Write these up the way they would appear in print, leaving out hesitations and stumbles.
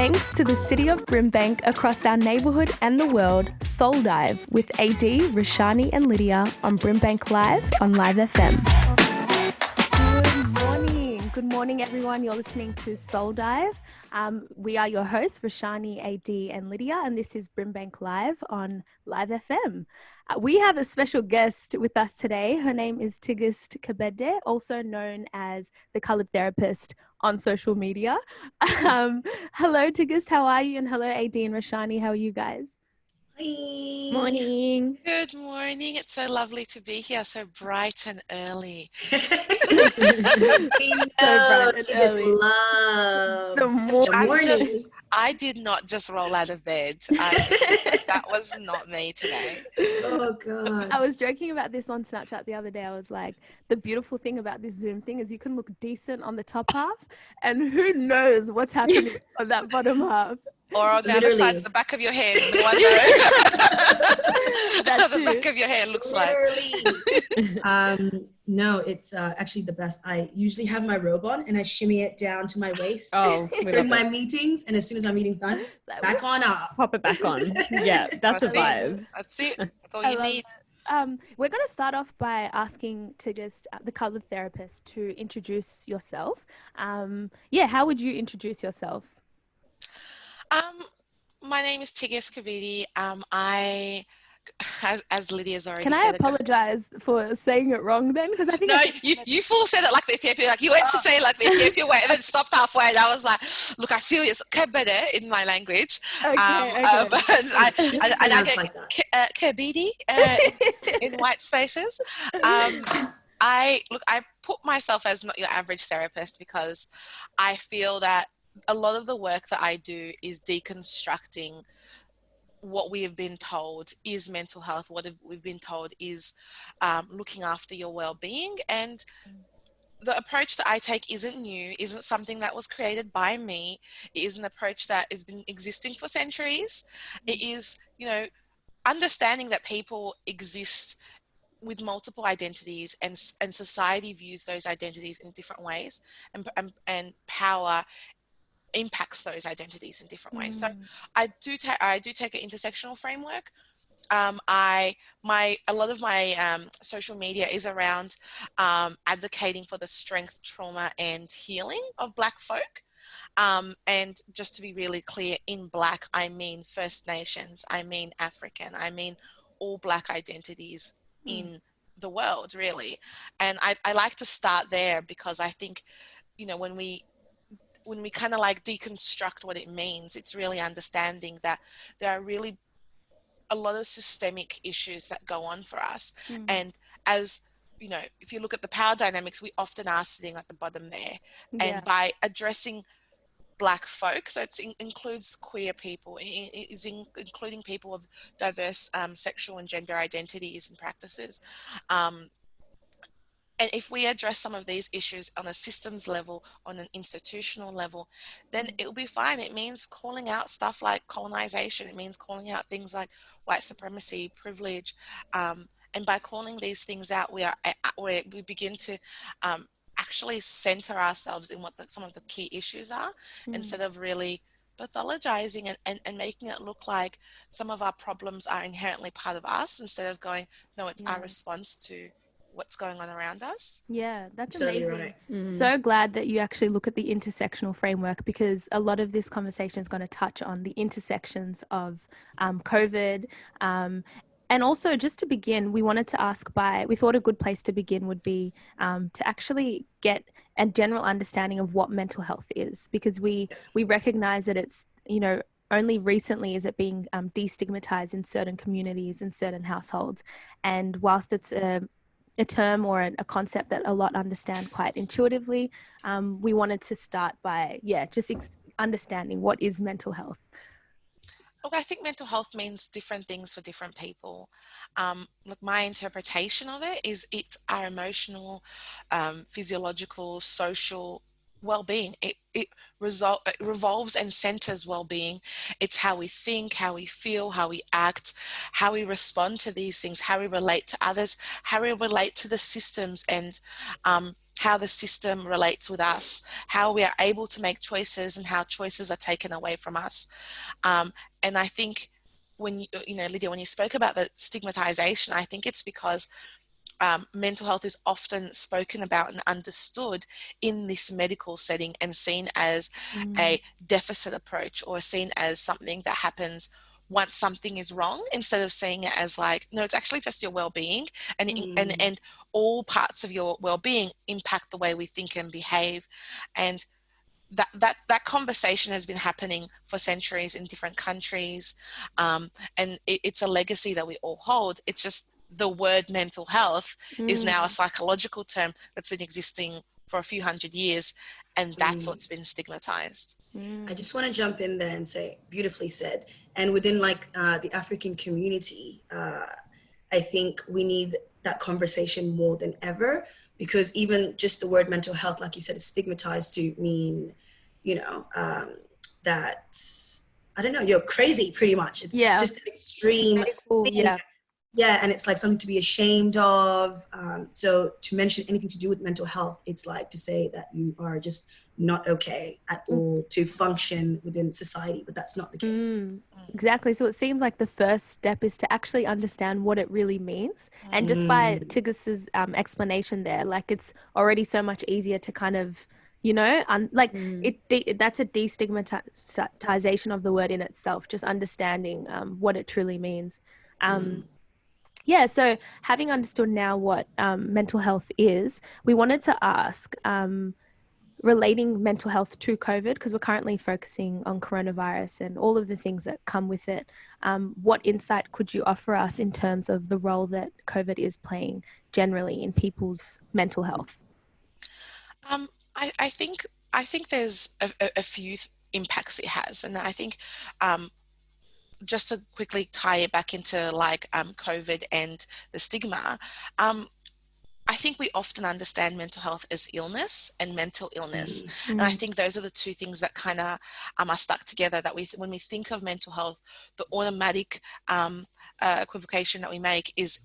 Thanks to the City of Brimbank across our neighbourhood and the world, Soul Dive with AD, Roshani and Lydia on Brimbank Live on Live FM. Good morning everyone. You're listening to Soul Dive. We are your hosts, Roshani, AD and Lydia, and this is Brimbank Live on Live FM. We have a special guest with us today. Her name is Tigist Kebebe, also known as the Coloured Therapist on social media. Hello Tigist, how are you? And hello AD and Roshani, how are you guys? Hi. Morning. Good morning. It's so lovely to be here, so bright and early. We know Tigist loves the morning. I did not just roll out of bed. That was not me today. Oh God. I was joking about this on Snapchat the other day. I was like, the beautiful thing about this Zoom thing is you can look decent on the top half and who knows what's happening on that bottom half. Or on the other side of the back of your head. No one knows. The back of your head looks literally. No, it's actually the best. I usually have my robe on and I shimmy it down to my waist in my meetings. And as soon as my meeting's done, back on up. Pop it back on. Yeah, that's a vibe. That's it. That's all you need. We're going to start off by asking Tigist, the Coloured Therapist, to introduce yourself. How would you introduce yourself? My name is Tigist Kebebe. As Lydia's already said. Can I apologize for saying it wrong then? Because I think you full said it like the Ethiopian, like you went to say like the Ethiopian way and then stopped halfway. And I was like, look, I feel it's Kebebe in my language. Okay. I get Kebebe in white spaces. I put myself as not your average therapist because I feel that a lot of the work that I do is deconstructing what we have been told is mental health, what we've been told is looking after your well-being. And the approach that I take isn't new, isn't something that was created by me. It is an approach that has been existing for centuries. It is, understanding that people exist with multiple identities and society views those identities in different ways and power impacts those identities in different ways. So I do take an intersectional framework. A lot of my social media is around advocating for the strength, trauma and healing of Black folk. And just to be really clear, in Black, I mean First Nations, I mean African, I mean all Black identities in the world, really. And I like to start there because I think, when we kind of like deconstruct what it means, it's really understanding that there are really a lot of systemic issues that go on for us. And as, if you look at the power dynamics, we often are sitting at the bottom there. Yeah. And by addressing Black folk, so it includes queer people, it is including people of diverse sexual and gender identities and practices. And if we address some of these issues on a systems level, on an institutional level, then it will be fine. It means calling out stuff like colonization. It means calling out things like white supremacy, privilege. And by calling these things out, we begin to actually center ourselves in what some of the key issues are, instead of really pathologizing and making it look like some of our problems are inherently part of us, instead of going, no, it's our response to what's going on around us. Yeah, that's amazing. Right. So glad that you actually look at the intersectional framework, because a lot of this conversation is going to touch on the intersections of COVID. And also, just to begin, we thought a good place to begin would be to actually get a general understanding of what mental health is, because we recognize that it's, only recently is it being destigmatized in certain communities and certain households. And whilst it's a term or a concept that a lot understand quite intuitively, we wanted to start by understanding what is mental health. Look, I think mental health means different things for different people. My interpretation of it is it's our emotional, physiological, social well-being. It revolves and centers well-being. It's how we think, how we feel, how we act, how we respond to these things, how we relate to others, how we relate to the systems and how the system relates with us, how we are able to make choices and how choices are taken away from us. And I think when you know, Lydia, when you spoke about the stigmatization, I think it's because mental health is often spoken about and understood in this medical setting and seen as a deficit approach, or seen as something that happens once something is wrong, instead of seeing it as like, no, it's actually just your well-being, and all parts of your well-being impact the way we think and behave. And that conversation has been happening for centuries in different countries, and it's a legacy that we all hold. It's just the word mental health is now a psychological term that's been existing for a few hundred years, and that's what's been stigmatized. I just want to jump in there and say, beautifully said. And within like the African community, I think we need that conversation more than ever, because even just the word mental health, like you said, is stigmatized to mean, you know, that, I don't know, you're crazy pretty much. It's just an extreme thing. Yeah, and it's like something to be ashamed of. So to mention anything to do with mental health, it's like to say that you are just not okay at all to function within society, but that's not the case. Exactly. So it seems like the first step is to actually understand what it really means. And just by Tigist's explanation there, like it's already so much easier to kind of, you know, that's a destigmatization of the word in itself, just understanding what it truly means. Yeah, so having understood now what mental health is, we wanted to ask, relating mental health to COVID, because we're currently focusing on coronavirus and all of the things that come with it, what insight could you offer us in terms of the role that COVID is playing generally in people's mental health? I think there's a few impacts it has, and I think just to quickly tie it back into like COVID and the stigma, I think we often understand mental health as illness and mental illness. And I think those are the two things that kind of are stuck together, that when we think of mental health, the automatic equivocation that we make is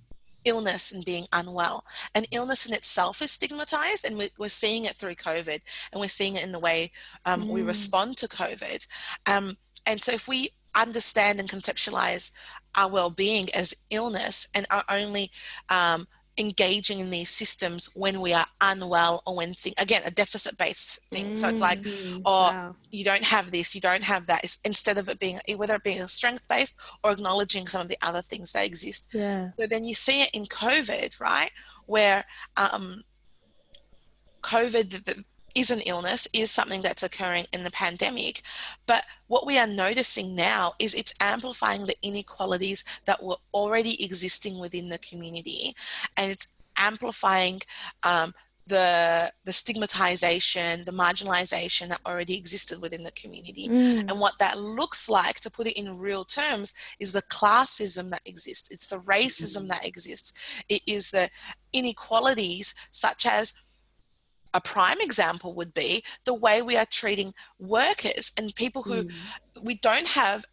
illness and being unwell. And illness in itself is stigmatized, and we're seeing it through COVID, and we're seeing it in the way we respond to COVID. And so if we understand and conceptualize our well-being as illness and are only engaging in these systems when we are unwell, or when again, a deficit-based thing. So it's like, you don't have this, you don't have that, instead of it being, whether it being strength-based or acknowledging some of the other things that exist. So then you see it in COVID, right, where COVID is an illness, is something that's occurring in the pandemic. But what we are noticing now is it's amplifying the inequalities that were already existing within the community, and it's amplifying the stigmatization, the marginalization that already existed within the community. And what that looks like, to put it in real terms, is the classism that exists. It's the racism that exists. It is the inequalities, such as, a prime example would be the way we are treating workers and people who we don't have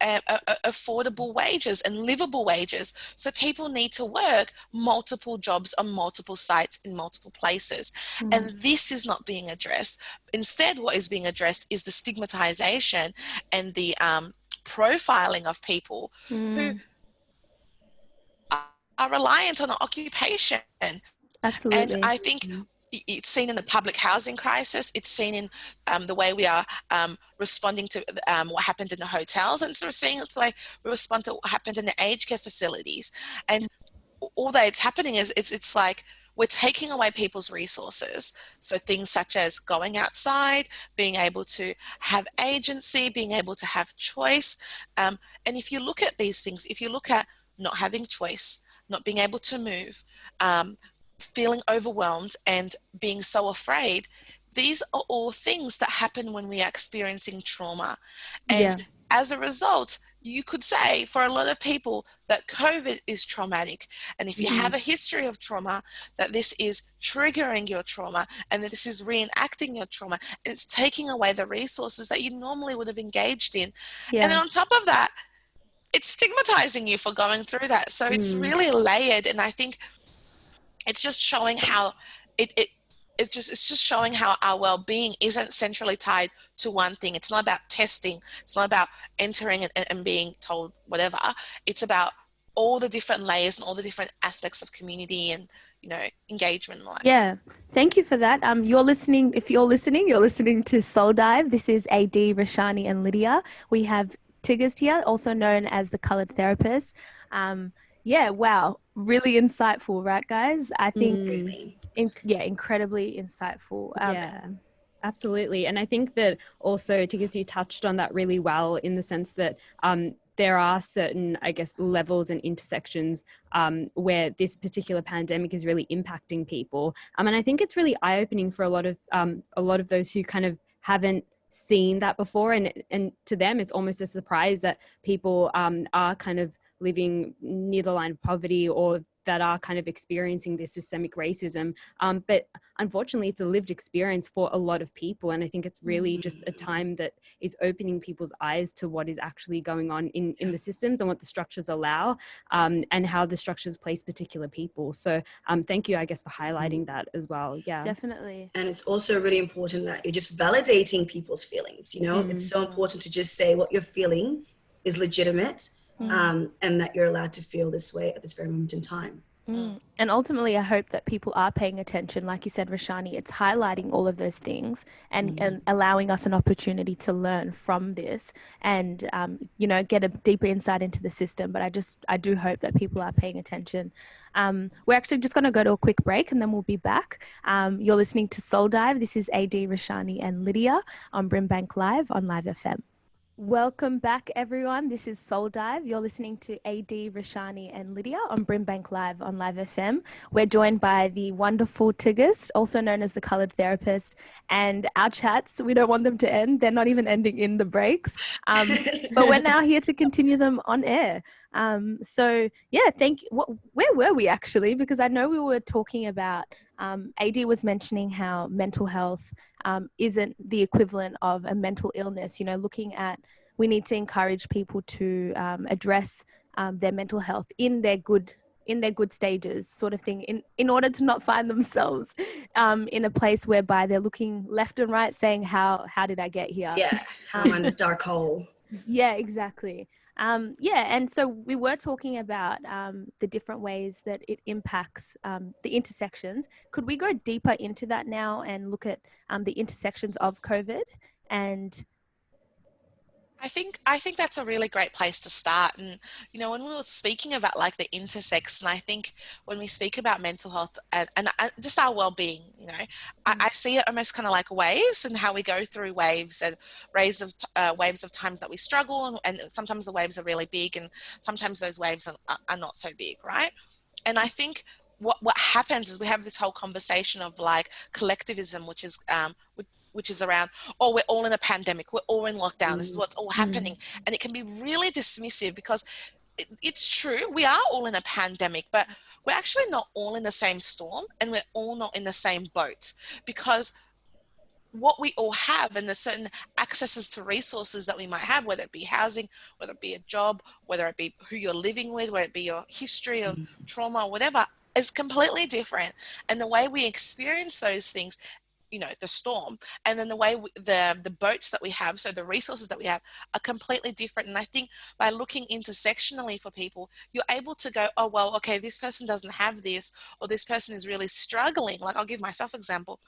affordable wages and livable wages. So people need to work multiple jobs on multiple sites in multiple places. And this is not being addressed. Instead, what is being addressed is the stigmatization and the profiling of people who are reliant on an occupation. Absolutely. And I think it's seen in the public housing crisis. It's seen in the way we are responding to what happened in the hotels, and so we're seeing it's the way we respond to what happened in the aged care facilities. And all that it's happening is it's like we're taking away people's resources. So things such as going outside, being able to have agency, being able to have choice. And if you look at these things, if you look at not having choice, not being able to move, feeling overwhelmed and being so afraid, these are all things that happen when we are experiencing trauma. And as a result, you could say for a lot of people that COVID is traumatic. And if you have a history of trauma, that this is triggering your trauma, and that this is reenacting your trauma, and it's taking away the resources that you normally would have engaged in. And then on top of that, it's stigmatizing you for going through that. So it's really layered. And I think it's just showing how it's just showing how our well-being isn't centrally tied to one thing. It's not about testing. It's not about entering and being told whatever. It's about all the different layers and all the different aspects of community and, you know, engagement in life. Yeah, thank you for that. You're listening to Soul Dive. This is AD, Roshani and Lydia. We have Tigist here, also known as the Coloured Therapist. Yeah, wow, really insightful, right, guys? I think, incredibly insightful. Yeah, absolutely. And I think that also, Tigist, you touched on that really well in the sense that there are certain, I guess, levels and intersections where this particular pandemic is really impacting people. And I think it's really eye-opening for a lot of those who kind of haven't seen that before. And to them, it's almost a surprise that people are kind of living near the line of poverty or that are kind of experiencing this systemic racism. But unfortunately, it's a lived experience for a lot of people. And I think it's really just a time that is opening people's eyes to what is actually going on in the systems and what the structures allow, and how the structures place particular people. So thank you, I guess, for highlighting that as well. Yeah, definitely. And it's also really important that you're just validating people's feelings. You know, it's so important to just say what you're feeling is legitimate. And that you're allowed to feel this way at this very moment in time. And ultimately, I hope that people are paying attention. Like you said, Roshani, it's highlighting all of those things and allowing us an opportunity to learn from this and, you know, get a deeper insight into the system. But I do hope that people are paying attention. We're actually just going to go to a quick break and then we'll be back. You're listening to Soul Dive. This is AD, Roshani and Lydia on BRIMBANK Live on Live FM. Welcome back, everyone. This is Soul Dive. You're listening to AD, Roshani and Lydia on BRIMBANK Live on Live FM. We're joined by the wonderful Tigist, also known as the Coloured Therapist, and our chats, we don't want them to end. They're not even ending in the breaks, but we're now here to continue them on air. So yeah, thank you. Where were we actually? Because I know we were talking about, AD was mentioning how mental health isn't the equivalent of a mental illness, you know, looking at, we need to encourage people to address their mental health in their good stages sort of thing, in order to not find themselves in a place whereby they're looking left and right saying, how did I get here? Yeah, how am I in this dark hole? Yeah, exactly. And so we were talking about the different ways that it impacts the intersections. Could we go deeper into that now and look at the intersections of COVID? And I think that's a really great place to start. And, you know, when we were speaking about like the intersection, I think when we speak about mental health and just our well-being, you know, I see it almost kind of like waves and how we go through waves and waves of times that we struggle. And sometimes the waves are really big and sometimes those waves are not so big, right? And I think what happens is we have this whole conversation of like collectivism, which is around, oh, we're all in a pandemic, we're all in lockdown, this is what's all happening. And it can be really dismissive because it's true, we are all in a pandemic, but we're actually not all in the same storm and we're all not in the same boat, because what we all have and the certain accesses to resources that we might have, whether it be housing, whether it be a job, whether it be who you're living with, whether it be your history of trauma or whatever, is completely different. And the way we experience those things, you know, the storm, and then the way the boats that we have, so the resources that we have, are completely different. And I think by looking intersectionally for people, you're able to go, oh, well, okay, this person doesn't have this, or this person is really struggling. Like, I'll give myself an example.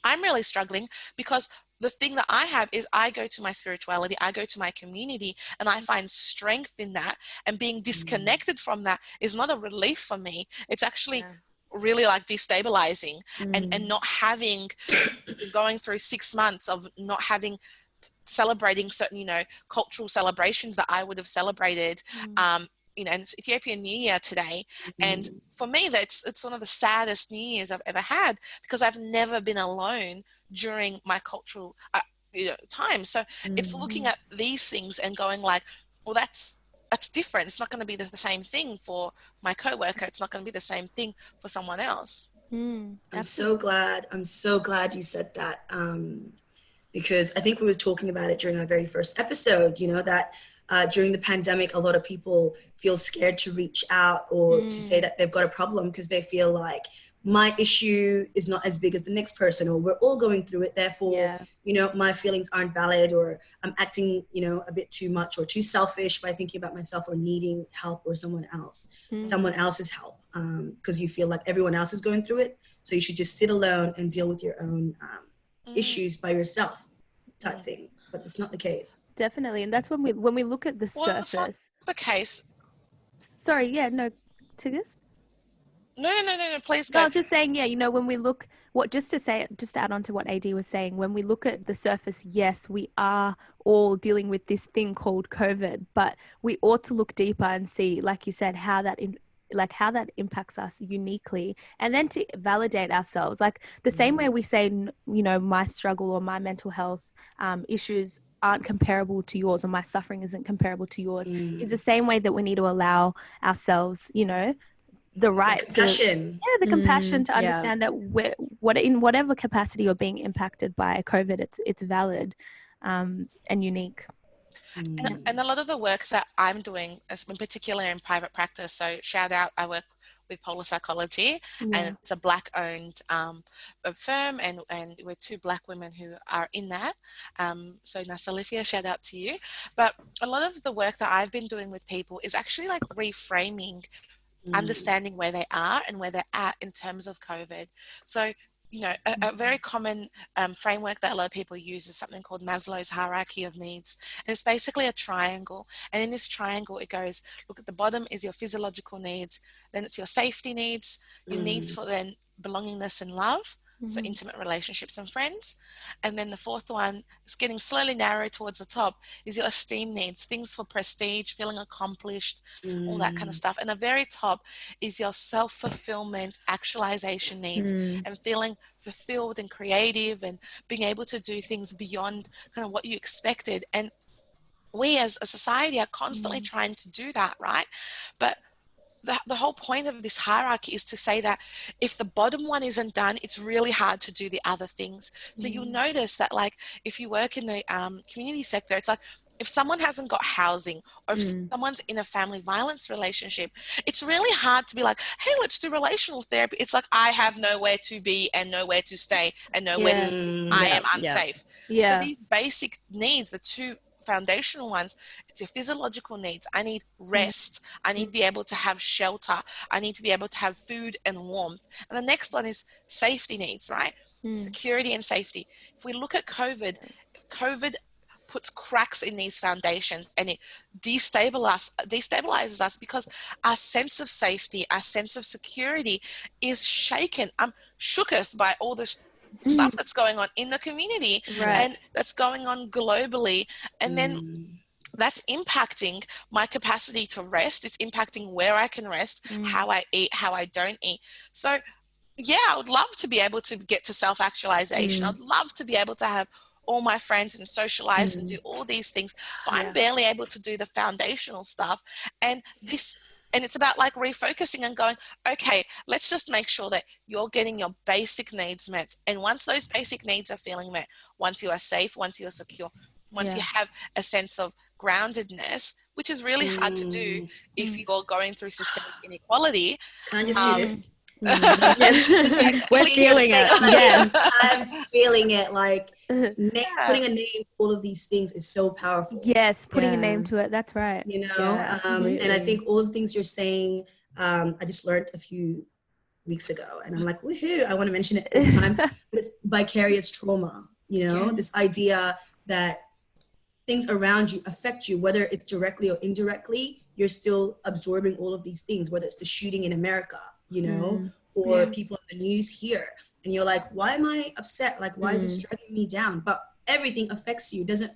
I'm really struggling because the thing that I have is I go to my spirituality, I go to my community, and I find strength in that. And being disconnected from that is not a relief for me. It's actually really like destabilizing and not having, going through 6 months of not having, celebrating certain, you know, cultural celebrations that I would have celebrated. You know, and it's Ethiopian New Year today. And for me, it's one of the saddest New Years I've ever had, because I've never been alone during my cultural time. So it's looking at these things and going like, well, that's different. It's not going to be the same thing for my coworker. It's not going to be the same thing for someone else. I'm so glad you said that, because I think we were talking about it during our very first episode, you know, that during the pandemic, a lot of people feel scared to reach out or to say that they've got a problem, because they feel like my issue is not as big as the next person, or we're all going through it, therefore my feelings aren't valid, or I'm acting a bit too much or too selfish by thinking about myself, or needing help or someone else's help, because you feel like everyone else is going through it, so you should just sit alone and deal with your own issues by yourself type thing. But it's not the case. Definitely. And that's when we look at the surface. It's not the case. Sorry, no, Tigist? No, please go. No, I was just saying, when we look, just to add on to what AD was saying, when we look at the surface, yes, we are all dealing with this thing called COVID, but we ought to look deeper and see, like you said, how that impacts us uniquely, and then to validate ourselves. Like the same way we say, my struggle or my mental health issues aren't comparable to yours, or my suffering isn't comparable to yours, is the same way that we need to allow ourselves, the right the compassion to understand that in whatever capacity you're being impacted by COVID, it's valid and unique. And a lot of the work that I'm doing, in particular in private practice, so shout out, I work with Polar Psychology, and it's a Black-owned firm, and we're 2 Black women who are in that. So Nasa Olivia, shout out to you. But a lot of the work that I've been doing with people is actually like reframing, understanding where they are and where they're at in terms of COVID. So, a very common framework that a lot of people use is something called Maslow's hierarchy of needs. And it's basically a triangle. And in this triangle, it goes, look, at the bottom is your physiological needs. Then it's your safety needs, your needs for then belongingness and love. So intimate relationships and friends. And then the 4th one is getting slowly narrowed towards the top, is your esteem needs, things for prestige, feeling accomplished, all that kind of stuff. And the very top is your self-fulfillment, actualization needs, and feeling fulfilled and creative and being able to do things beyond kind of what you expected. And we as a society are constantly trying to do that, right? But the whole point of this hierarchy is to say that if the bottom one isn't done, it's really hard to do the other things. So you'll notice that, like, if you work in the community sector, it's like, if someone hasn't got housing, or if someone's in a family violence relationship, it's really hard to be like, hey, let's do relational therapy. It's like, I have nowhere to be and nowhere to stay and nowhere to be. I am unsafe. So these basic needs, the 2 foundational ones, it's your physiological needs. I need rest. I need to be able to have shelter. I need to be able to have food and warmth. And the next one is safety needs, right? Security and safety. If we look at COVID puts cracks in these foundations, and it destabilizes us, because our sense of safety, our sense of security is shaken. I'm shooketh by all the stuff that's going on in the community, and that's going on globally, and then that's impacting my capacity to rest. It's impacting where I can rest, how I eat, how I don't eat. So I would love to be able to get to self-actualization. I'd love to be able to have all my friends and socialize and do all these things, but I'm barely able to do the foundational stuff. And it's about like refocusing and going, okay, let's just make sure that you're getting your basic needs met. And once those basic needs are feeling met, once you are safe, once you are secure, once you have a sense of groundedness, which is really hard to do if you're going through systemic inequality. Can I just do this? Just like, we're feeling it. Yes, I'm feeling it. Like putting a name to all of these things is so powerful. Yes, putting a name to it. That's right. And I think all the things you're saying, I just learned a few weeks ago, and I'm like, woohoo! I want to mention it all the time. But it's vicarious trauma. This idea that things around you affect you, whether it's directly or indirectly. You're still absorbing all of these things, whether it's the shooting in America, or people in the news here. And you're like, why am I upset? Like, why is this dragging me down? But everything affects you. Doesn't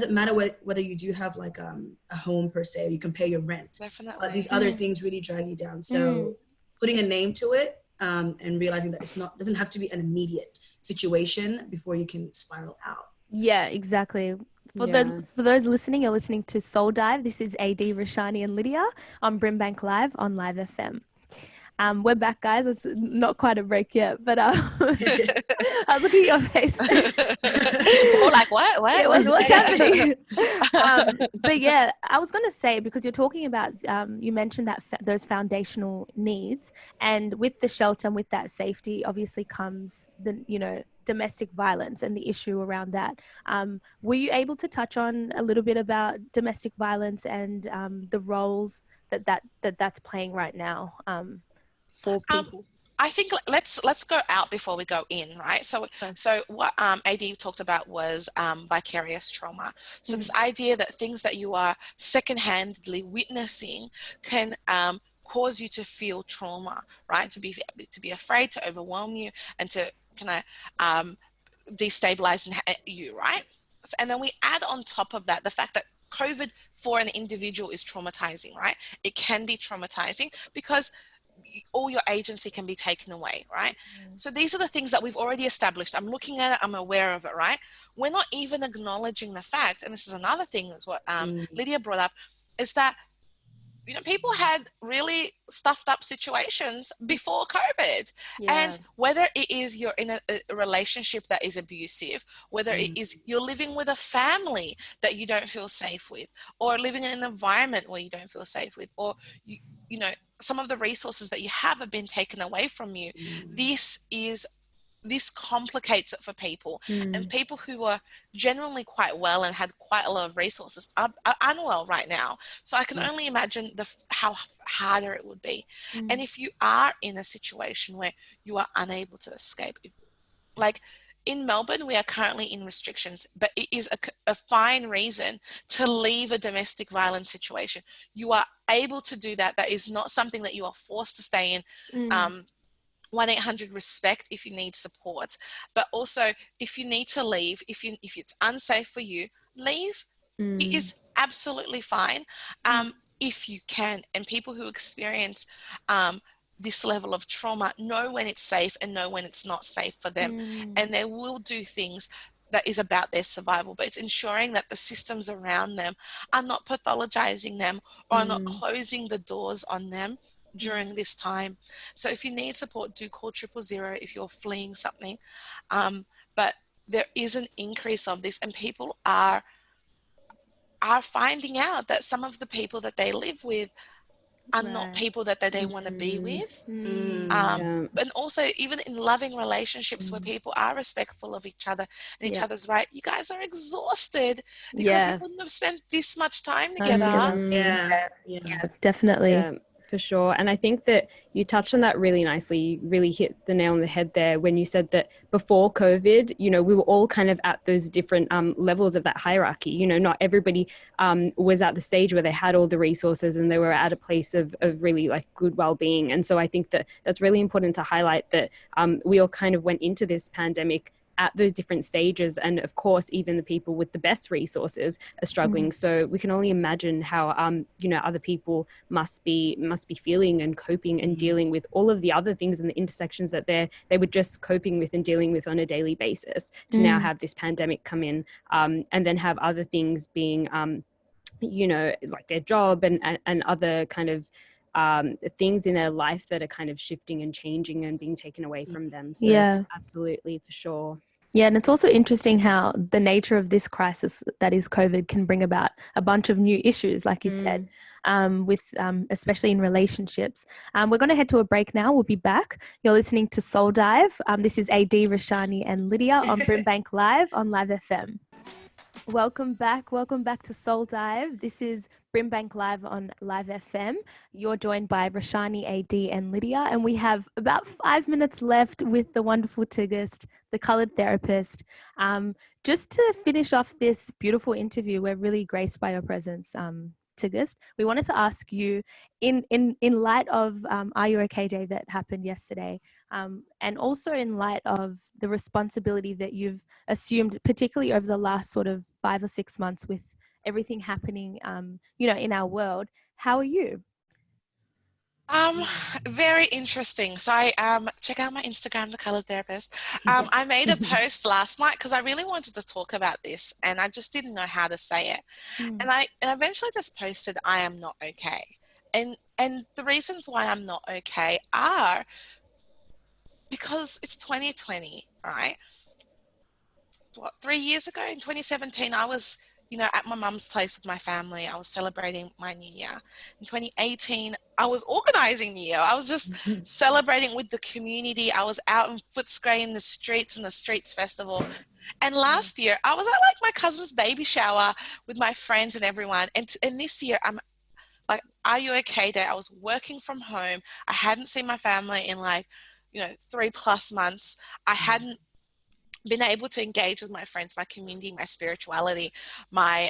matter whether you do have like a home per se, or you can pay your rent. Definitely. But these other things really drag you down. So putting a name to it, and realizing that doesn't have to be an immediate situation before you can spiral out. Yeah, exactly. For those listening, you're listening to Soul Dive. This is AD, Roshani and Lydia on BRIMBANK Live on Live FM. We're back, guys. It's not quite a break yet, but I was looking at your face. Or like, what? Yeah, what's happening? But yeah, I was going to say, because you're talking about, you mentioned that those foundational needs, and with the shelter and with that safety, obviously comes the, domestic violence and the issue around that. Were you able to touch on a little bit about domestic violence and the roles that's playing right now for people? I think let's go out before we go in, right? So what AD talked about was vicarious trauma. So this idea that things that you are secondhandedly witnessing can cause you to feel trauma, right? To be afraid, to overwhelm you, and to kind of destabilize you, right? And then we add on top of that the fact that COVID for an individual is traumatizing, right? It can be traumatizing because all your agency can be taken away, right? So these are the things that we've already established. I'm looking at it, I'm aware of it, right? We're not even acknowledging the fact, and this is another thing that's what Lydia brought up, is that people had really stuffed up situations before COVID. And whether it is you're in a relationship that is abusive, whether it is you're living with a family that you don't feel safe with, or living in an environment where you don't feel safe with, or some of the resources that you have been taken away from you. This complicates it for people, and people who are generally quite well and had quite a lot of resources are unwell right now. So I can only imagine how harder it would be. And if you are in a situation where you are unable to escape, like in Melbourne, we are currently in restrictions, but it is a fine reason to leave a domestic violence situation. You are able to do that. That is not something that you are forced to stay in. 1-800-RESPECT if you need support, but also if you need to leave, if it's unsafe for you, leave. It is absolutely fine if you can. And people who experience this level of trauma know when it's safe and know when it's not safe for them, and they will do things that is about their survival, but it's ensuring that the systems around them are not pathologizing them or are not closing the doors on them during this time. So if you need support, do call 000 if you're fleeing something. But there is an increase of this, and people are finding out that some of the people that they live with are not people that they want to be with. And also even in loving relationships where people are respectful of each other and each other's right, you guys are exhausted because you wouldn't have spent this much time together. Yeah, definitely. Yeah, for sure. And I think that you touched on that really nicely. You really hit the nail on the head there when you said that before COVID, we were all kind of at those different levels of that hierarchy. Not everybody was at the stage where they had all the resources and they were at a place of really like good well-being. And so I think that that's really important to highlight that we all kind of went into this pandemic at those different stages, and of course even the people with the best resources are struggling. So we can only imagine how other people must be feeling and coping and dealing with all of the other things and the intersections that they were just coping with and dealing with on a daily basis, to now have this pandemic come in, and then have other things being like their job and other kind of things in their life that are kind of shifting and changing and being taken away from them. So absolutely, for sure. Yeah, and it's also interesting how the nature of this crisis that is COVID can bring about a bunch of new issues, like you said, with especially in relationships. We're going to head to a break now. We'll be back. You're listening to Soul Dive. This is AD, Roshani and Lydia on BRIMBANK Live on Live FM. Welcome back to Soul Dive. This is BRIMBANK Live on Live FM. You're joined by Roshani, AD and Lydia, and we have about 5 minutes left with the wonderful Tigist, the coloured therapist. Just to finish off this beautiful interview, we're really graced by your presence, Tigist. We wanted to ask you, in light of Are You OK Day that happened yesterday, and also in light of the responsibility that you've assumed, particularly over the last sort of 5 or 6 months with everything happening, in our world, how are you? Very interesting. So I check out my Instagram, The Colored Therapist. I made a post last night because I really wanted to talk about this and I just didn't know how to say it. And I eventually just posted, I am not okay. And the reasons why I'm not okay are because it's 2020, right? 3 years ago in 2017, I was, at my mum's place with my family. I was celebrating my New Year. In 2018, I was organizing New Year. I was just celebrating with the community. I was out in Footscray in the Streets Festival. And last year, I was at like my cousin's baby shower with my friends and everyone. And this year, I'm like, Are You Okay Day. I was working from home. I hadn't seen my family in 3+ months. I hadn't been able to engage with my friends, my community, my spirituality, my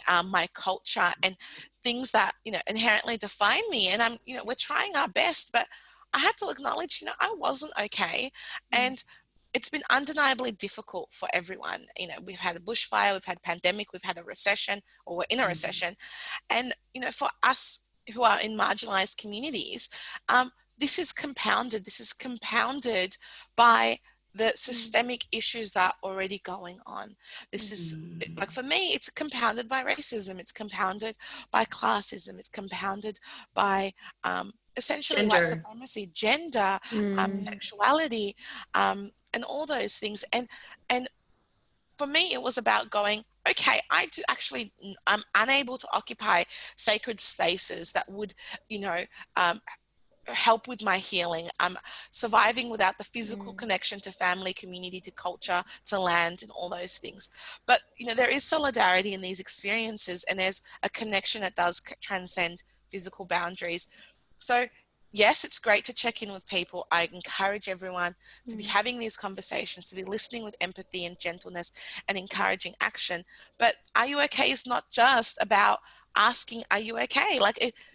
culture, and things that inherently define me. And we're trying our best, but I had to acknowledge I wasn't okay. And it's been undeniably difficult for everyone. We've had a bushfire, we've had a pandemic, we've had a recession, or we're in a recession. And for us who are in marginalized communities, this is compounded by the systemic issues that are already going on. This is, like, for me, it's compounded by racism, it's compounded by classism, it's compounded by essentially white supremacy, gender, sexuality, and all those things. And for me, it was about going, okay, I'm unable to occupy sacred spaces that would, help with my healing. I'm surviving without the physical connection to family, community, to culture, to land, and all those things. But there is solidarity in these experiences, and there's a connection that does transcend physical boundaries. So yes, it's great to check in with people. I encourage everyone to be having these conversations, to be listening with empathy and gentleness and encouraging action. But Are You Okay is not just about asking, are you okay?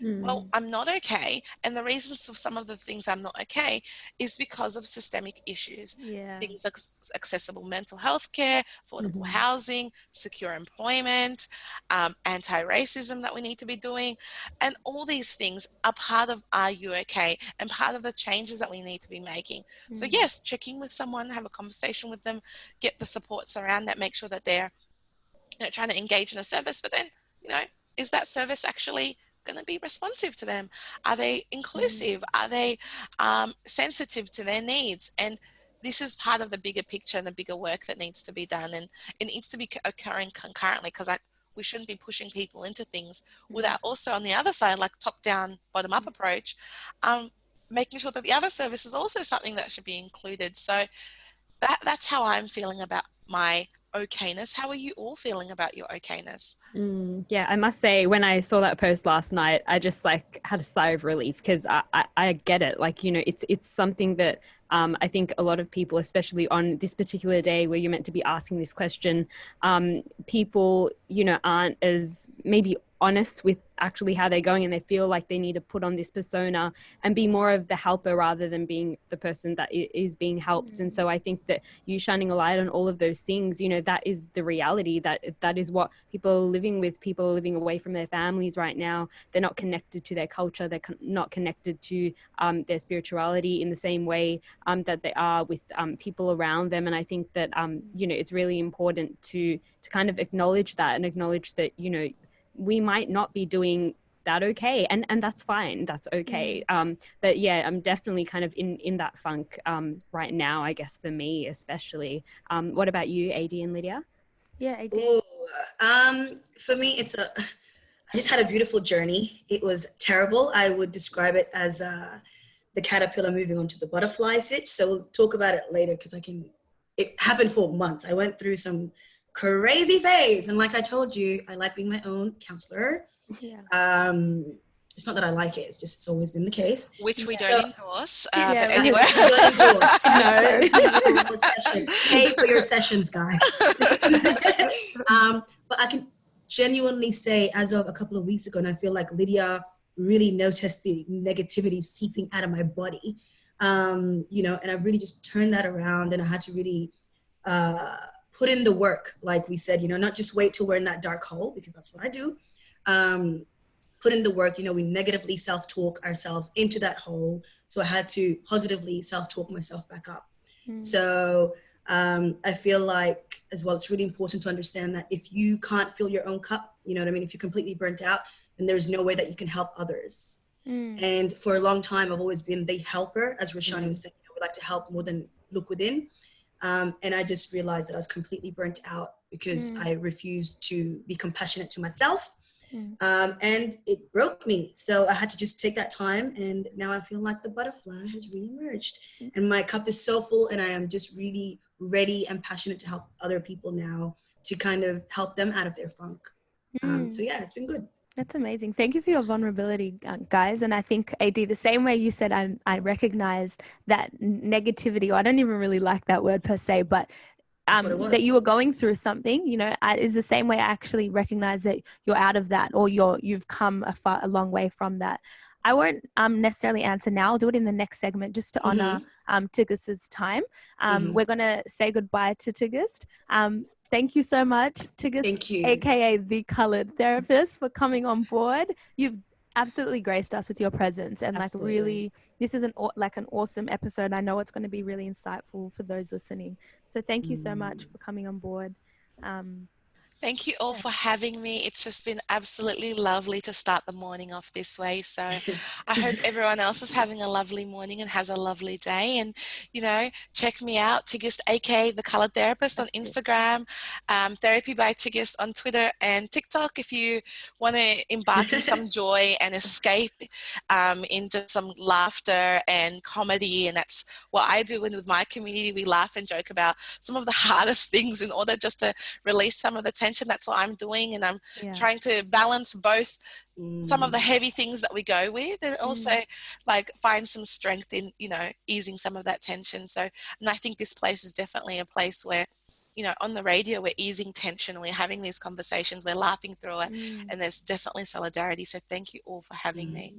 Well, I'm not okay. And the reasons for some of the things I'm not okay is because of systemic issues. Things like accessible mental health care, affordable housing, secure employment, anti-racism that we need to be doing. And all these things are part of Are You Okay? And part of the changes that we need to be making. So yes, check in with someone, have a conversation with them, get the supports around that, make sure that they're trying to engage in a service, but then, is that service actually going to be responsive to them? Are they inclusive? Are they sensitive to their needs? And this is part of the bigger picture and the bigger work that needs to be done. And it needs to be occurring concurrently, because we shouldn't be pushing people into things without also on the other side, like top-down, bottom-up approach, making sure that the other service is also something that should be included. So that's how I'm feeling about my okayness. How are you all feeling about your okayness? Yeah, I must say, when I saw that post last night, I just had a sigh of relief, because I get it. It's something that I think a lot of people, especially on this particular day where you're meant to be asking this question, people, aren't as maybe honest with actually how they're going, and they feel like they need to put on this persona and be more of the helper rather than being the person that is being helped. And so I think that you shining a light on all of those things, that is the reality, that is what people are living with. People are living away from their families right now. They're not connected to their culture. They're not connected to their spirituality in the same way that they are with people around them. And I think that it's really important to kind of acknowledge that, and acknowledge that we might not be doing that okay, and that's fine, that's okay. But yeah, I'm definitely kind of in that funk right now, I guess, for me especially. What about you, AD and Lydia? AD. Ooh, for me, I just had a beautiful journey. It was terrible. I would describe it as the caterpillar moving on to the butterfly sitch. So we'll talk about it later, because it happened for months. I went through some crazy phase. And like I told you, I like being my own counselor. It's not that I like it, it's always been the case. Which we don't endorse. But anyway. We don't endorse. No. Pay for your sessions, guys. But I can genuinely say, as of a couple of weeks ago, and I feel like Lydia really noticed the negativity seeping out of my body, and I really just turned that around, and I had to really put in the work, like we said, not just wait till we're in that dark hole, because that's what I do. Put in the work, we negatively self-talk ourselves into that hole. So I had to positively self-talk myself back up. So I feel like, as well, it's really important to understand that if you can't fill your own cup, if you're completely burnt out, then there's no way that you can help others. And for a long time, I've always been the helper, as Roshani was saying. We like to help more than look within. And I just realized that I was completely burnt out because I refused to be compassionate to myself. And it broke me. So I had to just take that time, and now I feel like the butterfly has re-emerged. And my cup is so full, and I am just really ready and passionate to help other people now, to kind of help them out of their funk. So yeah, it's been good. That's amazing. Thank you for your vulnerability, guys. And I think, AD, the same way you said I recognized that negativity, or I don't even really like that word per se, but that you were going through something, you know, is the same way I actually recognize that you're out of that, or you've come a long way from that. I won't necessarily answer now. I'll do it in the next segment just to honor Tigist's time. We're going to say goodbye to Tigist. Thank you so much, Tigist, Thank you. aka the Coloured Therapist, for coming on board. You've absolutely graced us with your presence, and like really, this is an awesome episode. I know it's going to be really insightful for those listening. So thank you so much for coming on board. Thank you all for having me. It's just been absolutely lovely to start the morning off this way. So I hope everyone else is having a lovely morning and has a lovely day. And, you know, check me out, Tigist, aka The Coloured Therapist, on Instagram, Therapy by Tigist on Twitter and TikTok, if you want to embark in some joy and escape into some laughter and comedy. And that's what I do. And with my community, we laugh and joke about some of the hardest things in order just to release some of the tension. That's what I'm doing, and I'm trying to balance both some of the heavy things that we go with, and also like find some strength in, you know, easing some of that tension. So, and I think this place is definitely a place where, you know, on the radio, we're easing tension, we're having these conversations, we're laughing through it, and there's definitely solidarity. So thank you all for having me.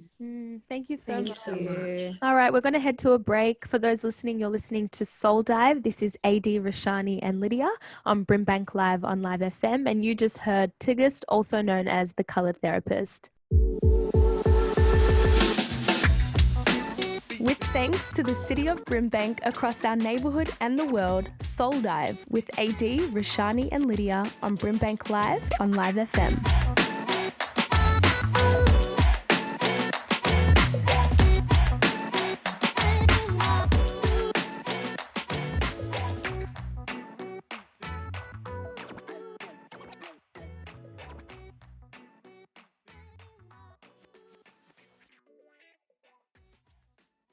Thank you so Thank much. you so much. All right, we're going to head to a break. For those listening, you're listening to Soul Dive. This is AD, Roshani and Lydia on BRIMBANK Live on Live FM, and you just heard Tigist, also known as the Coloured Therapist. With thanks to the city of BRIMBANK, across our neighbourhood and the world, Soul Dive with AD, Roshani and Lydia on BRIMBANK Live on Live FM.